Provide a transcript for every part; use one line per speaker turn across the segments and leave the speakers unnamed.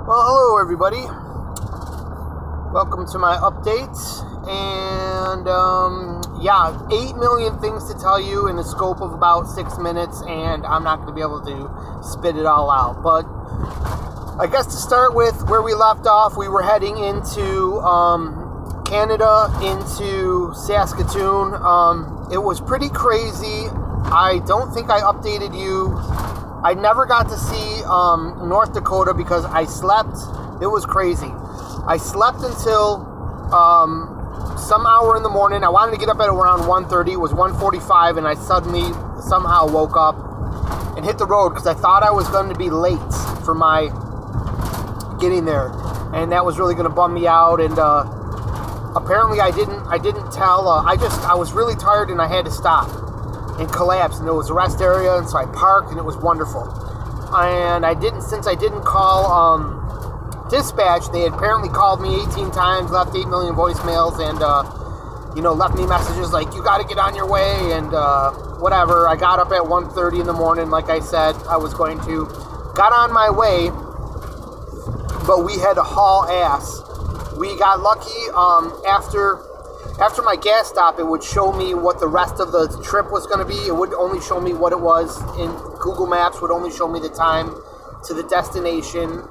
Well, hello everybody. Welcome to my updates. And 8 million things to tell you in the scope of about 6 minutes, and I'm not going to be able to spit it all out. But I guess to start with where we left off, we were heading into Canada, into Saskatchewan. It was pretty crazy. I don't think I updated you. I never got to see North Dakota because I slept. It was crazy. I slept until some hour in the morning. I wanted to get up at around 1:30. It was 1:45, and I suddenly somehow woke up and hit the road because I thought I was going to be late for my getting there, and that was really going to bum me out. And apparently, I didn't tell. I was really tired, and I had to stop and collapse, and there was a rest area, and so I parked, and it was wonderful. And since I didn't call dispatch, they had apparently called me 18 times, left 8 million voicemails, and left me messages like, you got to get on your way, and whatever. I got up at 1:30 in the morning, like I said I was going to. Got on my way, but we had to haul ass. We got lucky. After my gas stop, it would show me what the rest of the trip was going to be. It would only show me what it was. In Google Maps would only show me the time to the destination.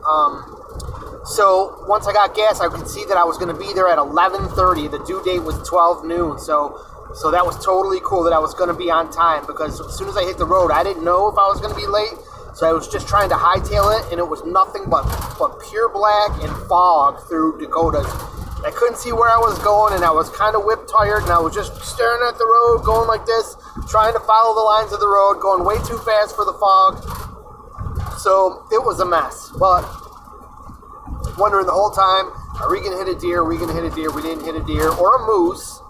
So once I got gas, I could see that I was going to be there at 11:30. The due date was 12 noon. So that was totally cool that I was going to be on time, because as soon as I hit the road, I didn't know if I was going to be late. So I was just trying to hightail it, and it was nothing but pure black and fog through Dakotas. I couldn't see where I was going, and I was kind of whip tired, and I was just staring at the road, going like this, trying to follow the lines of the road, going way too fast for the fog. So it was a mess. But wondering the whole time, are we going to hit a deer? Are we going to hit a deer? We didn't hit a deer or a moose.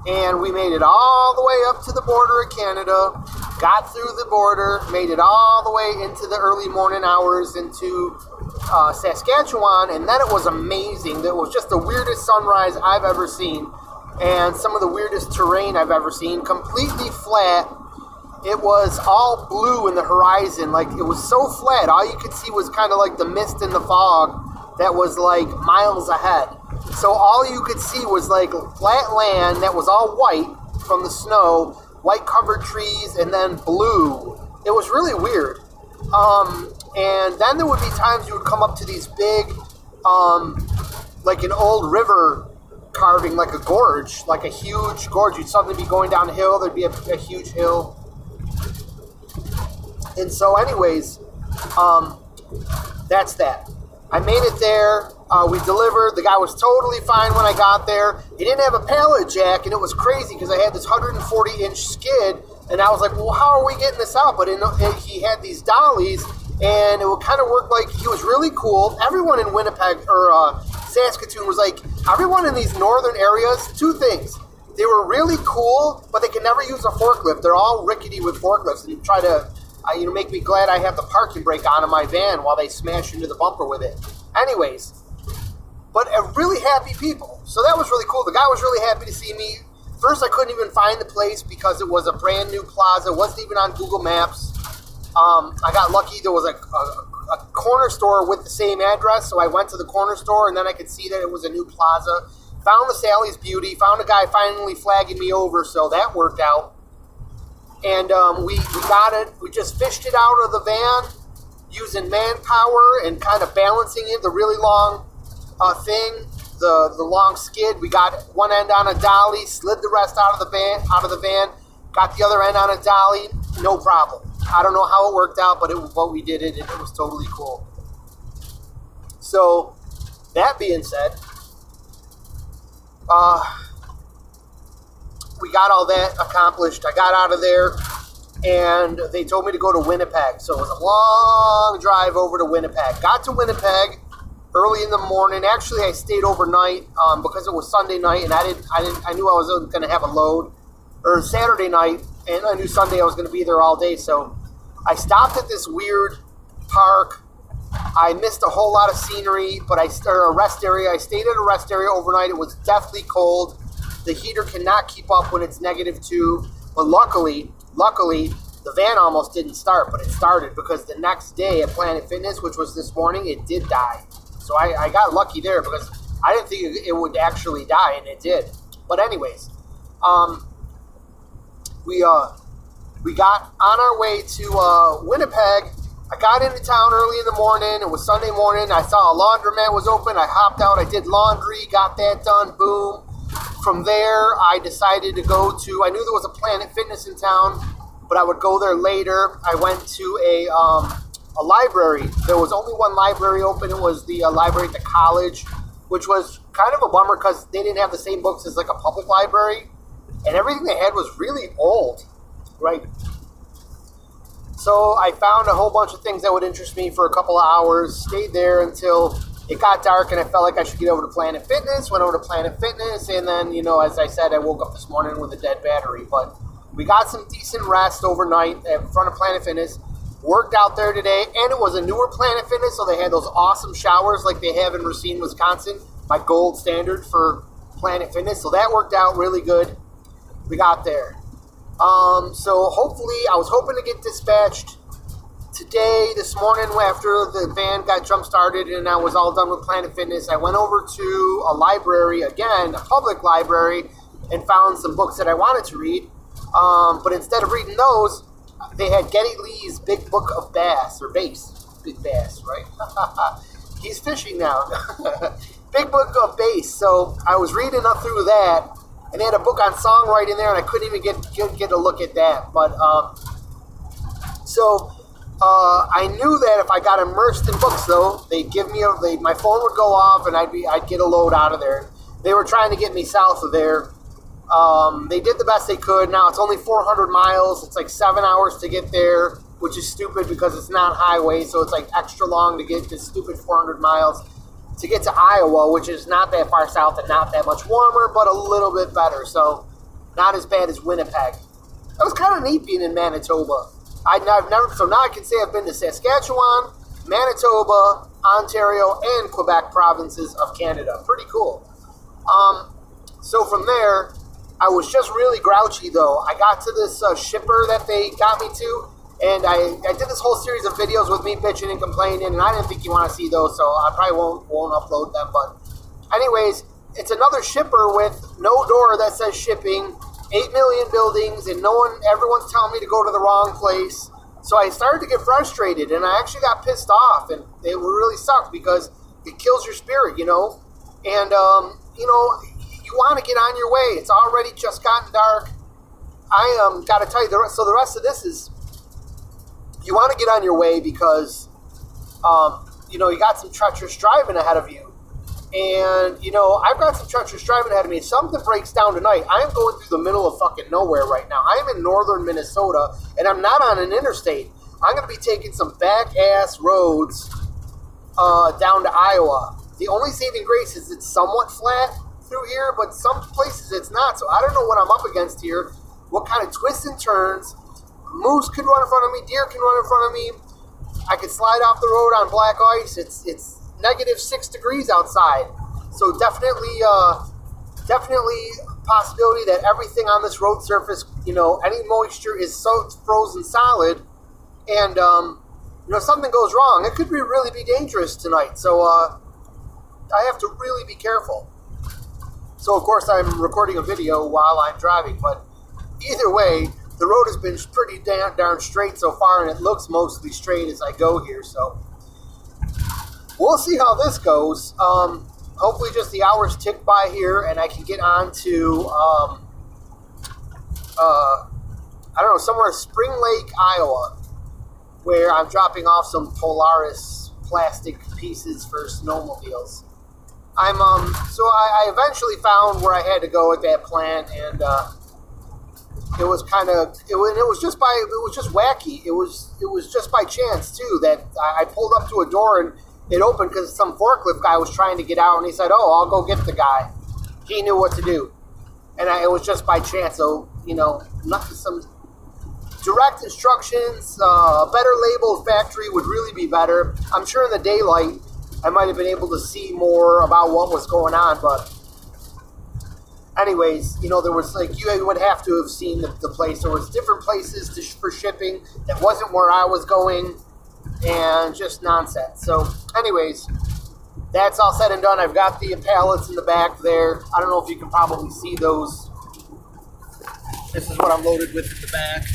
And we made it all the way up to the border of Canada, got through the border, made it all the way into the early morning hours into Saskatchewan, and then it was amazing. It was just the weirdest sunrise I've ever seen, and some of the weirdest terrain I've ever seen. Completely flat. It was all blue in the horizon. Like, it was so flat. All you could see was kind of like the mist and the fog that was like miles ahead. So all you could see was like flat land that was all white from the snow, white covered trees, and then blue. It was really weird. And then there would be times you would come up to these big, like an old river carving, like a gorge, like a huge gorge. You'd suddenly be going down a hill. There'd be a huge hill. And so anyways, that's that. I made it there. We delivered. The guy was totally fine when I got there. He didn't have a pallet jack, and it was crazy because I had this 140-inch skid, and I was like, well, how are we getting this out? But he had these dollies, and it would kind of work. Like, he was really cool. Everyone in Winnipeg or Saskatoon was like, everyone in these northern areas, two things. They were really cool, but they could never use a forklift. They're all rickety with forklifts, and you try to make me glad I have the parking brake on in my van while they smash into the bumper with it. Anyways, but really happy people. So that was really cool. The guy was really happy to see me. First, I couldn't even find the place because it was a brand new plaza. It wasn't even on Google Maps. I got lucky. There was a corner store with the same address, so I went to the corner store, and then I could see that it was a new plaza. Found the Sally's Beauty. Found a guy finally flagging me over, so that worked out. And we got it. We just fished it out of the van using manpower and kind of balancing it, the really long thing, the long skid. We got one end on a dolly, slid the rest out of the van, got the other end on a dolly, no problem. I don't know how it worked out, but we did it, and it was totally cool. So, that being said, we got all that accomplished. I got out of there, and they told me to go to Winnipeg. So it was a long drive over to Winnipeg. Got to Winnipeg early in the morning. Actually, I stayed overnight because it was Sunday night, and I knew I was going to have a load, or Saturday night, and I knew Sunday I was going to be there all day. So I stopped at this weird park. I missed a whole lot of scenery, but a rest area. I stayed at a rest area overnight. It was deathly cold. The heater cannot keep up when it's -2. But luckily, the van almost didn't start, but it started because the next day at Planet Fitness, which was this morning, it did die. So I got lucky there because I didn't think it would actually die, and it did. But anyways, we got on our way to Winnipeg. I got into town early in the morning. It was Sunday morning. I saw a laundromat was open. I hopped out. I did laundry, got that done. Boom. From there, I decided to go to, I knew there was a Planet Fitness in town, but I would go there later. I went to a library. There was only one library open. It was the library at the college, which was kind of a bummer because they didn't have the same books as like a public library. And everything they had was really old, right? So I found a whole bunch of things that would interest me for a couple of hours, stayed there until it got dark, and I felt like I should get over to Planet Fitness, went over to Planet Fitness, and then, you know, as I said, I woke up this morning with a dead battery. But we got some decent rest overnight in front of Planet Fitness, worked out there today, and it was a newer Planet Fitness, so they had those awesome showers like they have in Racine, Wisconsin, my gold standard for Planet Fitness, so that worked out really good. We got there. So hopefully, I was hoping to get dispatched today, this morning, after the van got jump-started and I was all done with Planet Fitness. I went over to a library, again, a public library, and found some books that I wanted to read. But instead of reading those, they had Geddy Lee's Big Book of Bass, or Bass. Big Bass, right? He's fishing now. Big Book of Bass. So I was reading up through that, and they had a book on songwriting there, and I couldn't even get a look at that. But, I knew that if I got immersed in books, though, they'd give me my phone would go off, and I'd get a load out of there. They were trying to get me south of there. They did the best they could. Now it's only 400 miles. It's like 7 hours to get there, which is stupid because it's not highway, so it's like extra long to get this stupid 400 miles to get to Iowa, which is not that far south and not that much warmer, but a little bit better. So not as bad as Winnipeg. That was kind of neat being in Manitoba. So now I can say I've been to Saskatchewan, Manitoba, Ontario, and Quebec provinces of Canada. Pretty cool. So from there, I was just really grouchy, though. I got to this shipper that they got me to, and I did this whole series of videos with me bitching and complaining, and I didn't think you want to see those, so I probably won't upload them. But anyways, it's another shipper with no door that says shipping, 8 million buildings, and everyone's telling me to go to the wrong place. So I started to get frustrated, and I actually got pissed off, and it really sucked because it kills your spirit, you know. And, you want to get on your way. It's already just gotten dark. I got to tell you, the rest of this is, you want to get on your way because, you got some treacherous driving ahead of you. And, I've got some treacherous driving ahead of me. If something breaks down tonight, I am going through the middle of fucking nowhere right now. I am in northern Minnesota, and I'm not on an interstate. I'm going to be taking some back-ass roads down to Iowa. The only saving grace is it's somewhat flat through here, but some places it's not. So I don't know what I'm up against here, what kind of twists and turns. Moose could run in front of me, deer can run in front of me. I could slide off the road on black ice. It's -6 degrees outside, so definitely possibility that everything on this road surface, any moisture is so frozen solid, and something goes wrong. It could really be dangerous tonight, so I have to really be careful. So of course I'm recording a video while I'm driving, but either way, the road has been pretty darn straight so far, and it looks mostly straight as I go here, so we'll see how this goes. Hopefully just the hours tick by here and I can get on to, somewhere Spring Lake, Iowa, where I'm dropping off some Polaris plastic pieces for snowmobiles. So I eventually found where I had to go at that plant, and it was just wacky. It was just by chance too that I pulled up to a door and it opened because some forklift guy was trying to get out, and he said, "Oh, I'll go get the guy." He knew what to do, and it was just by chance. So some direct instructions, a better labeled factory would really be better. I'm sure in the daylight I might have been able to see more about what was going on, but anyways, there was you would have to have seen the place. There was different places for shipping that wasn't where I was going, and just nonsense. So anyways, that's all said and done. I've got the pallets in the back there. I don't know if you can probably see those. This is what I'm loaded with in the back.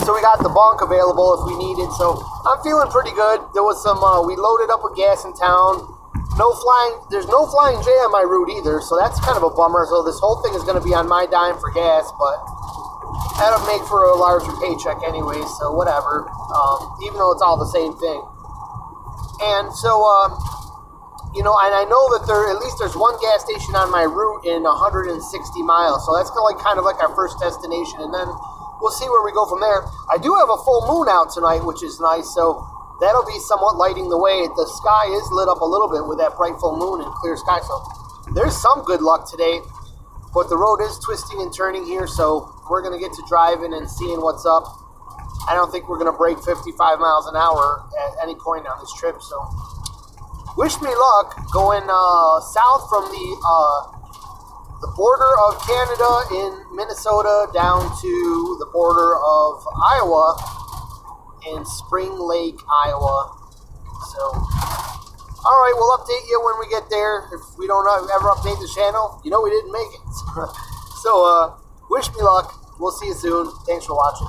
So we got the bunk available if we need it. So I'm feeling pretty good. There was some, we loaded up with gas in town. There's no flying J on my route either, so that's kind of a bummer. So this whole thing is going to be on my dime for gas, but that'll make for a larger paycheck anyway, so whatever, even though it's all the same thing. And so, you know, and I know that at least there's one gas station on my route in 160 miles, so that's kind of like our first destination, and then we'll see where we go from there. I do have a full moon out tonight, which is nice, so that'll be somewhat lighting the way. The sky is lit up a little bit with that bright full moon and clear sky, so there's some good luck today. But the road is twisting and turning here, so we're going to get to driving and seeing what's up. I don't think we're going to break 55 miles an hour at any point on this trip, so wish me luck going south from the border of Canada in Minnesota down to the border of Iowa in Spring Lake, Iowa. So, all right, we'll update you when we get there. If we don't ever update the channel, you know we didn't make it. So, wish me luck. We'll see you soon. Thanks for watching.